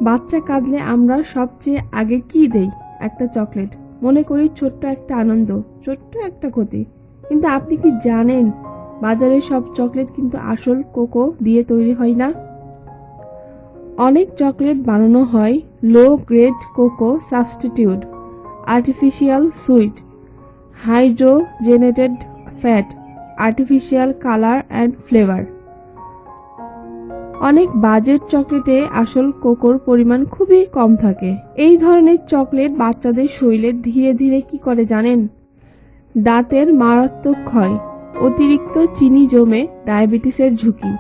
বাচ্চা কাঁদলে আমরা সবচেয়ে আগে কি দেই? একটা চকলেট। মনে করি ছোট্ট একটা আনন্দ, ছোট্ট একটা ক্ষতি। কিন্তু আপনি কি জানেন বাজারের সব চকলেট কিন্তু আসল কোকো দিয়ে তৈরি হয় না। অনেক চকলেট বানানো হয় low grade cocoa substitute, artificial sweet, hydrogenated fat, artificial colour and flavour. অনেক বাজেট চকলেটে আসল কোকোর পরিমাণ খুবই কম থাকে। এই ধরনের চকলেট বাচ্চাদের শরীরে ধীরে ধীরে কি করে জানেন? দাঁতের মারাত্মক ক্ষয়, অতিরিক্ত চিনি জমে ডায়াবেটিসের ঝুঁকি,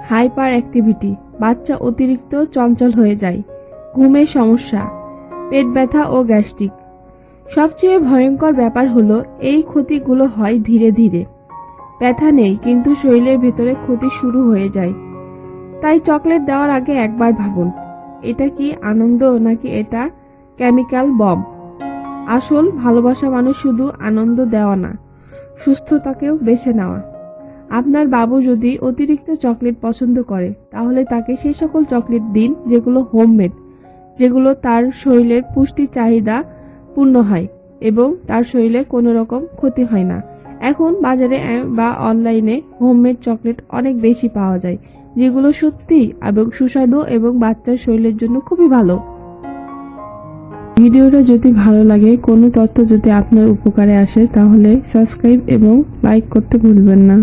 হাইপার অ্যাক্টিভিটি, বাচ্চা অতিরিক্ত চঞ্চল হয়ে যায়, ঘুমের সমস্যা, পেট ব্যথা ও গ্যাস্ট্রিক। সবচেয়ে ভয়ঙ্কর ব্যাপার হলো এই ক্ষতিগুলো হয় ধীরে ধীরে। ব্যথা নেই, কিন্তু শরীরের ভেতরে ক্ষতি শুরু হয়ে যায়। তাই চকলেট দেওয়ার আগে একবার ভাবুন, এটা কি আনন্দ নাকি এটা কেমিক্যাল বম। আসল ভালোবাসা মানুষ শুধু আনন্দ দেওয়া না, সুস্থতাকেও বেছে নেওয়া। আপনার বাবু যদি অতিরিক্ত চকলেট পছন্দ করে, তাহলে তাকে সেই সকল চকলেট দিন যেগুলো হোমমেড, যেগুলো তার শরীরের পুষ্টি চাহিদা পূর্ণ হয় এবং তার শরীরে কোনো রকম ক্ষতি হয় না। এখন বাজারে বা অনলাইনে হোমমেড চকলেট অনেক বেশি পাওয়া যায়, যেগুলো সত্যি এবং সুস্বাদু এবং বাচ্চার শরীরের জন্য খুবই ভালো। ভিডিওটা যদি ভালো লাগে, কোনো তথ্য যদি আপনার উপকারে আসে, তাহলে সাবস্ক্রাইব এবং লাইক করতে ভুলবেন না।